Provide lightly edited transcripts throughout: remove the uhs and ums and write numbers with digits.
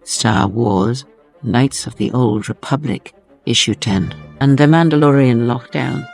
Star Wars, Knights of the Old Republic, Issue 10, and the Mandalorian Lockdown,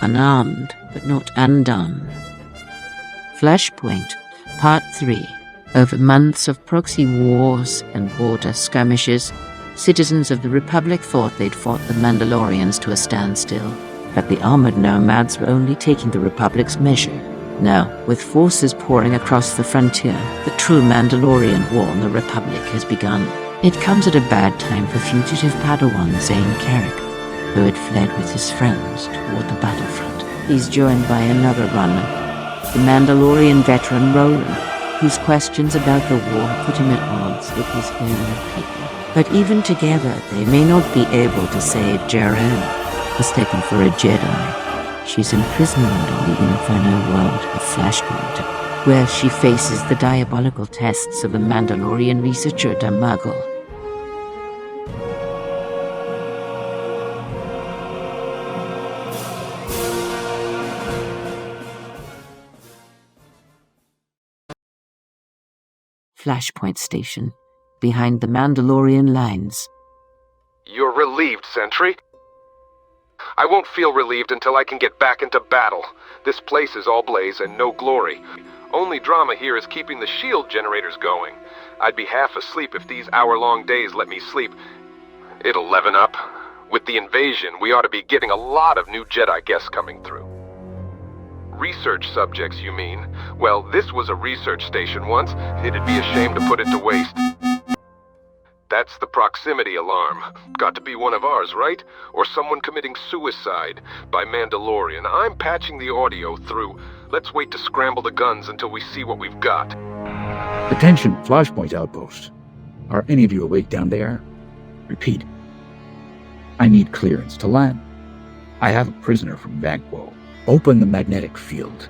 Unarmed but Not Undone. Flashpoint, Part 3. Over months of proxy wars and border skirmishes, citizens of the Republic thought they'd fought the Mandalorians to a standstill, but the armored nomads were only taking the Republic's measure. Now, with forces pouring across the frontier, the true Mandalorian war on the Republic has begun. It comes at a bad time for fugitive Padawan Zayne Carrick, who had fled with his friends toward the battlefront. He's joined by another runner, the Mandalorian veteran Rohlan, whose questions about the war put him at odds with his own people. But even together, they may not be able to save Jarael, mistaken for a Jedi. She's imprisoned in the inferno world of Flashpoint, where she faces the diabolical tests of a Mandalorian researcher, Damagel. Flashpoint Station, behind the Mandalorian lines. You're relieved, Sentry? I won't feel relieved until I can get back into battle. This place is all blaze and no glory. Only drama here is keeping the shield generators going. I'd be half asleep if these hour-long days let me sleep. It'll leaven up. With the invasion, we ought to be getting a lot of new Jedi guests coming through. Research subjects, you mean? Well, this was a research station once. It'd be a shame to put it to waste. That's the proximity alarm. Got to be one of ours, right? Or someone committing suicide by Mandalorian. I'm patching the audio through. Let's wait to scramble the guns until we see what we've got. Attention, Flashpoint Outpost. Are any of you awake down there? Repeat. I need clearance to land. I have a prisoner from Vanquo. Open the magnetic field.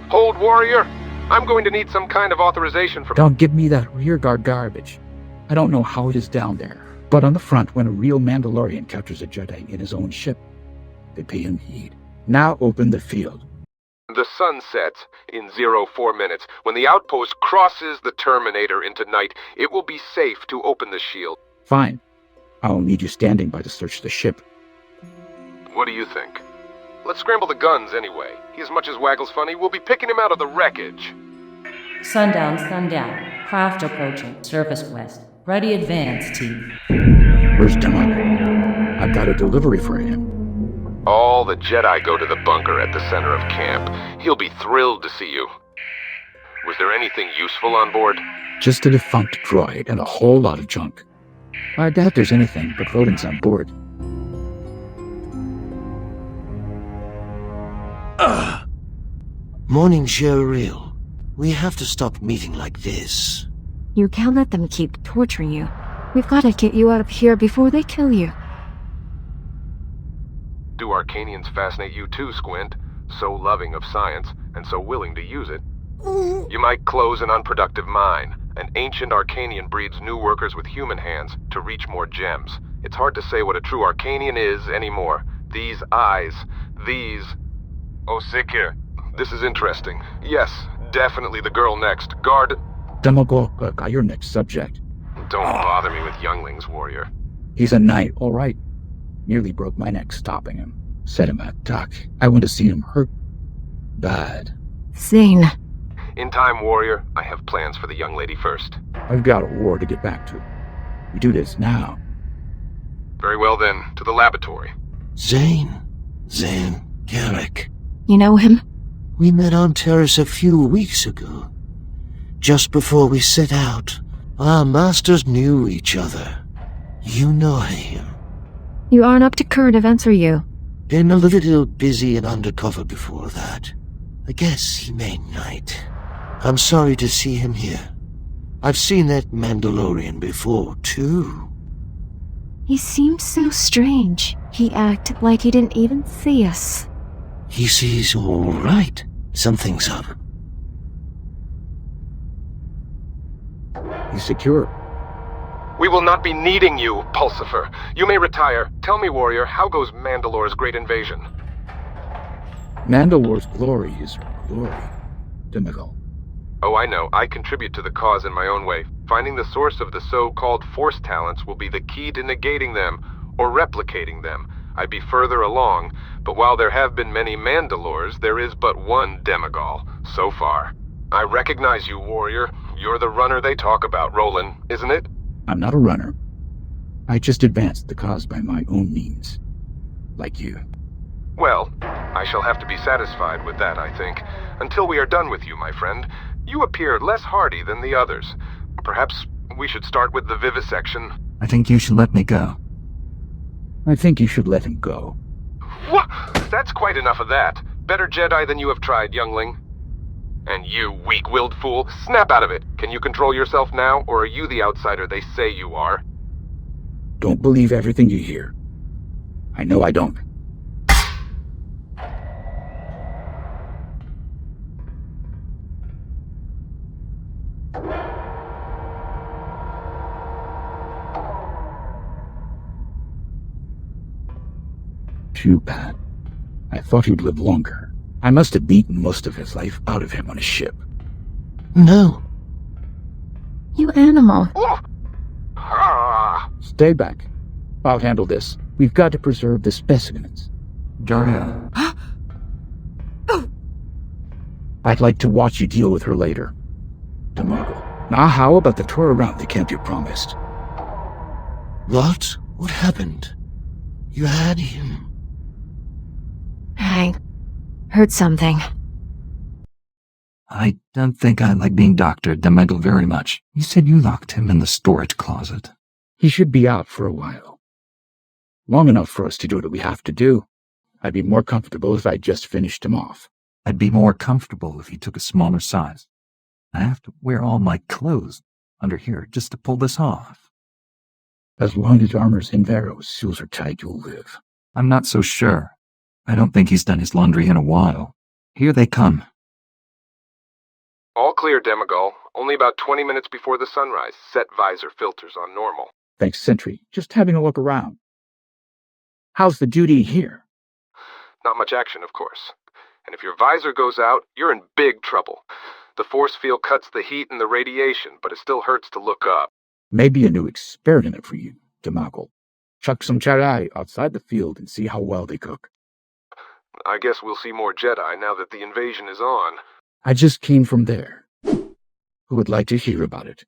Hold, warrior! I'm going to need some kind of authorization from— Don't give me that rearguard garbage. I don't know how it is down there, but on the front, when a real Mandalorian captures a Jedi in his own ship, they pay him heed. Now open the field. The sun sets in 04 minutes. When the outpost crosses the Terminator into night, it will be safe to open the shield. Fine. I'll need you standing by to search the ship. What do you think? Let's scramble the guns anyway. As much as Waggle's funny, we'll be picking him out of the wreckage. Sundown. Craft approaching. Surface west. Ready advance, team. Where's Odnaka? I've got a delivery for him. All the Jedi go to the bunker at the center of camp. He'll be thrilled to see you. Was there anything useful on board? Just a defunct droid and a whole lot of junk. I doubt there's anything but rodents on board. Morning, Jarael. We have to stop meeting like this. You can't let them keep torturing you. We've got to get you out of here before they kill you. Do Arcanians fascinate you too, Squint? So loving of science, and so willing to use it. You might close an unproductive mine. An ancient Arcanian breeds new workers with human hands to reach more gems. It's hard to say what a true Arcanian is anymore. These eyes, these... Oh, Jekiah, this is interesting. Yes, definitely the girl next. Guard... Damagel, your next subject. Don't bother me with younglings, warrior. He's a knight, all right. Nearly broke my neck stopping him. Set him at duck. I want to see him hurt bad. Zayne. In time, warrior. I have plans for the young lady first. I've got a war to get back to. We do this now. Very well then, to the laboratory. Zayne, Carrick. You know him? We met on Terrace a few weeks ago. Just before we set out, our masters knew each other. You know him. You aren't up to current events, are you? Been a little busy and undercover before that. I guess he made night. I'm sorry to see him here. I've seen that Mandalorian before, too. He seemed so strange. He acted like he didn't even see us. He sees all right. Something's up. He's secure. We will not be needing you, Pulsifer. You may retire. Tell me, warrior, how goes Mandalore's great invasion? Mandalore's glory is glory, Damagel. Oh, I know. I contribute to the cause in my own way. Finding the source of the so-called Force talents will be the key to negating them, or replicating them. I'd be further along, but while there have been many Mandalors, there is but one Demigol, so far. I recognize you, warrior. You're the runner they talk about, Rohlan, isn't it? I'm not a runner. I just advanced the cause by my own means. Like you. Well, I shall have to be satisfied with that, I think. Until we are done with you, my friend. You appear less hardy than the others. Perhaps we should start with the vivisection. I think you should let me go. I think you should let him go. What? That's quite enough of that. Better Jedi than you have tried, youngling. And you, weak-willed fool, snap out of it. Can you control yourself now, or are you the outsider they say you are? Don't believe everything you hear. I know I don't. Too bad. I thought he'd live longer. I must have beaten most of his life out of him on a ship. No. You animal. Stay back. I'll handle this. We've got to preserve the specimens. Jarael. I'd like to watch you deal with her later. Tomorrow. Now how about the tour around the camp you promised? What? What happened? You had him. I heard something. I don't think I like being doctored, Demegel, very much. You said you locked him in the storage closet. He should be out for a while. Long enough for us to do what we have to do. I'd be more comfortable if I just finished him off. I'd be more comfortable if he took a smaller size. I have to wear all my clothes under here just to pull this off. As long as armor's in Varro's seals are tight, you'll live. I'm not so sure. I don't think he's done his laundry in a while. Here they come. All clear, Demigol. Only about 20 minutes before the sunrise. Set visor filters on normal. Thanks, Sentry. Just having a look around. How's the duty here? Not much action, of course. And if your visor goes out, you're in big trouble. The force field cuts the heat and the radiation, but it still hurts to look up. Maybe a new experiment for you, Demogel. Chuck some Jedi outside the field and see how well they cook. I guess we'll see more Jedi now that the invasion is on. I just came from there. Who would like to hear about it?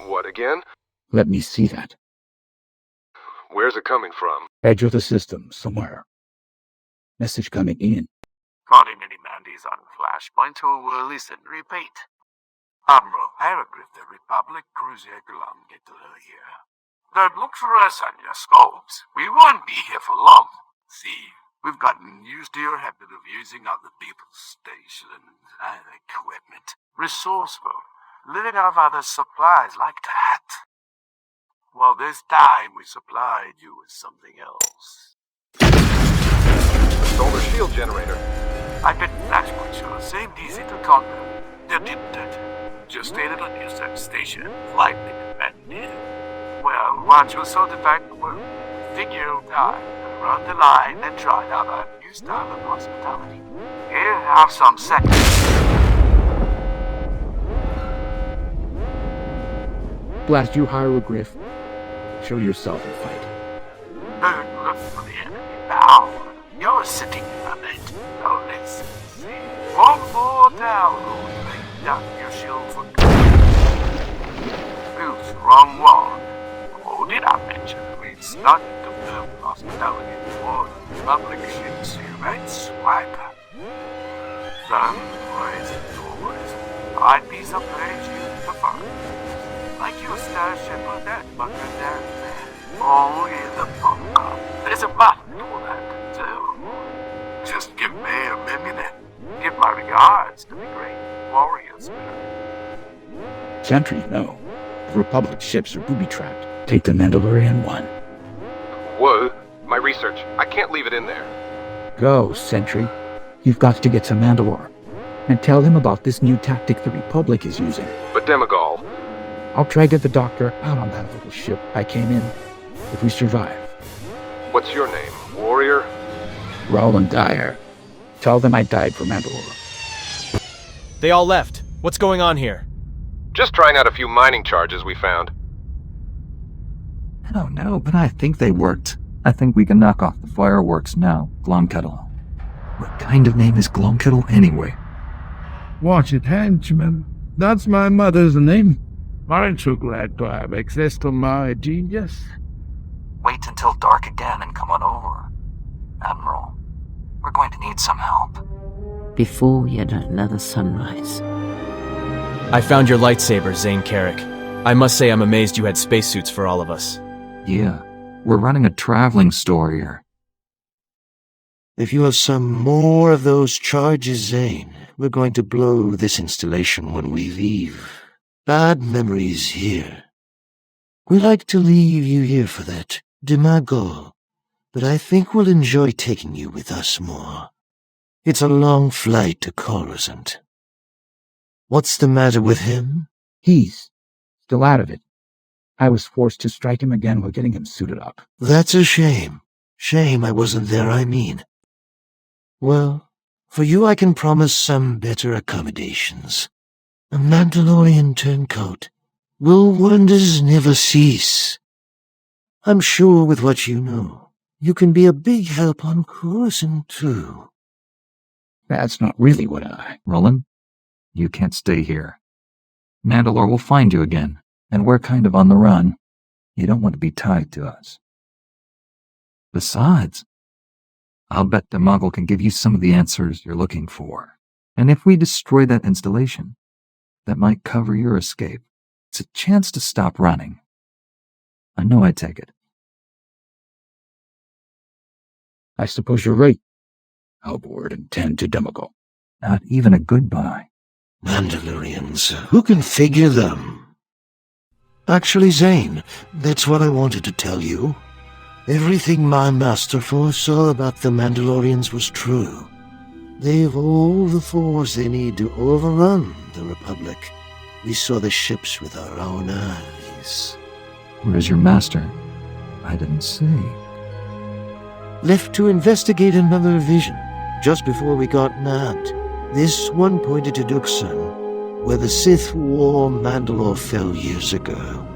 What again? Let me see that. Where's it coming from? Edge of the system, somewhere. Message coming in. Calling any Mandies on Flashpoint who will listen. Repeat. Admiral Hierogryph, the Republic, cruiser Gekiah here. Don't look for us on your scopes. We won't be here for long. See, we've gotten used to your habit of using other people's stations and equipment. Resourceful. Living off other supplies like that. Well, this time we supplied you with something else. Solar shield generator. I bet Flashpoint should have seemed easy to conquer. They didn't it. Just stayed at a near search station, lightning demanded. Well, once you saw the back the world, figure you'll die, run the line, and try out our new style of hospitality. Here, have some seconds. Blast you, Hierogryph. Show yourself and fight. Don't look for the enemy now. You're sitting on it. Now listen, see. One more download. Lay down your shield for Who's wrong one? Oh, did I mention we started to build hospitality for public ships, you right swipe. Some ways and doors. I'd be some place you prefer. Like your starship or that bunker down there. Oh, in the bunker. There's a button for that, too. Just give me a minute. Give my regards to the great warrior spirit. Sentry, no. The Republic ships are booby-trapped. Take the Mandalorian one. Whoa, my research. I can't leave it in there. Go, Sentry. You've got to get to Mandalore. And tell him about this new tactic the Republic is using. But Demigol, I'll try to get the doctor out on that little ship I came in, if we survive. What's your name? Warrior? Rohlan Dyer. Tell them I died for Mandalore. They all left. What's going on here? Just trying out a few mining charges we found. I don't know, but I think they worked. I think we can knock off the fireworks now, Glomkettle. What kind of name is Glomkettle anyway? Watch it, henchman. That's my mother's name. Aren't you glad to have access to my genius? Wait until dark again and come on over. Admiral, we're going to need some help. Before yet another sunrise. I found your lightsaber, Zayne Carrick. I must say I'm amazed you had spacesuits for all of us. Yeah, we're running a traveling store here. If you have some more of those charges, Zayne, we're going to blow this installation when we leave. Bad memories here. We like to leave you here for that, Demago, but I think we'll enjoy taking you with us more. It's a long flight to Coruscant. What's the matter with him? He's still out of it. I was forced to strike him again while getting him suited up. That's a shame. Shame I wasn't there, I mean. Well, for you I can promise some better accommodations. A Mandalorian turncoat. Will wonders never cease? I'm sure with what you know, you can be a big help on Coruscant too. That's not really what I... Rohlan, you can't stay here. Mandalore will find you again, and we're kind of on the run. You don't want to be tied to us. Besides, I'll bet Demago can give you some of the answers you're looking for. And if we destroy that installation, that might cover your escape. It's a chance to stop running. I know I take it. I suppose you're right. I'll board and tend to Demago. Not even a goodbye. Mandalorians, who can figure them? Actually, Zayne, that's what I wanted to tell you. Everything my master foresaw about the Mandalorians was true. They've all the force they need to overrun the Republic. We saw the ships with our own eyes. Where's your master? I didn't see. Left to investigate another vision, just before we got nabbed. This one pointed to Duxon, where the Sith wore Mandalore fell years ago.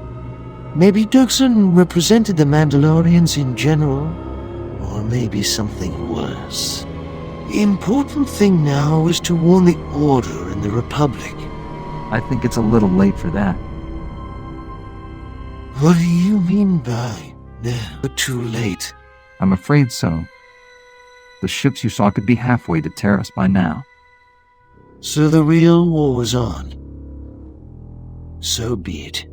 Maybe Duxon represented the Mandalorians in general, or maybe something worse. The important thing now is to warn the Order and the Republic. I think it's a little late for that. What do you mean by never too late? I'm afraid so. The ships you saw could be halfway to Terrace by now. So the real war is on. So be it.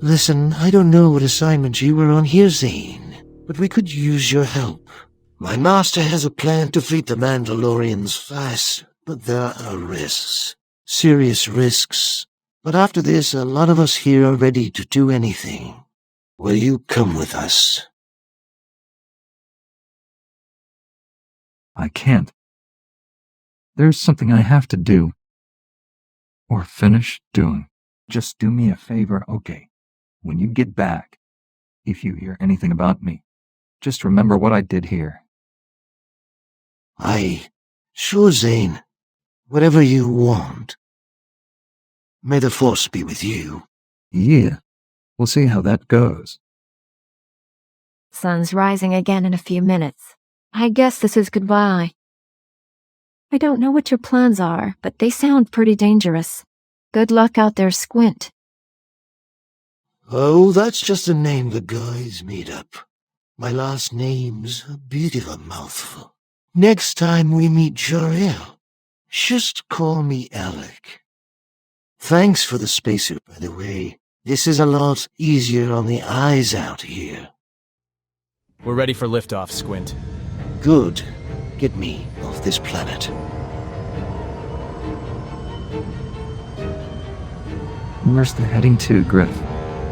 Listen, I don't know what assignment you were on here, Zayne, but we could use your help. My master has a plan to fleet the Mandalorians fast, but there are risks. Serious risks. But after this, a lot of us here are ready to do anything. Will you come with us? I can't. There's something I have to do. Or finish doing. Just do me a favor, okay? When you get back, if you hear anything about me, just remember what I did here. Aye. Sure, Zayne. Whatever you want. May the Force be with you. Yeah. We'll see how that goes. Sun's rising again in a few minutes. I guess this is goodbye. I don't know what your plans are, but they sound pretty dangerous. Good luck out there, Squint. Oh, that's just a name the guys made up. My last name's a bit of a mouthful. Next time we meet Jarael, just call me Alec. Thanks for the spacesuit, by the way. This is a lot easier on the eyes out here. We're ready for liftoff, Squint. Good. Get me off this planet. Where's the heading to, Griff?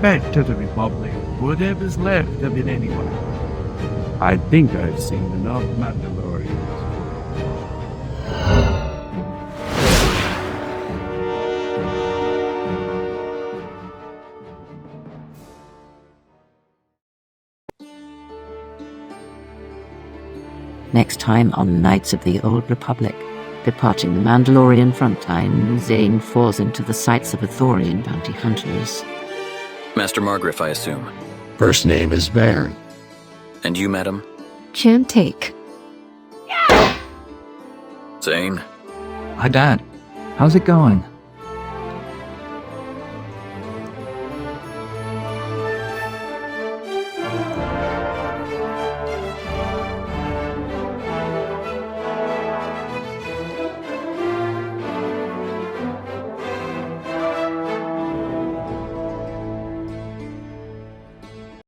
Back to the Republic, whatever's left of it anyway. I think I've seen enough Mandalorians. Next time on Knights of the Old Republic. Departing the Mandalorian frontline, Zayne falls into the sights of Ithorian bounty hunters. Master Margriff, I assume. First name is Baron. And you, madam? Chantake. Zayne? Hi, Dad. How's it going?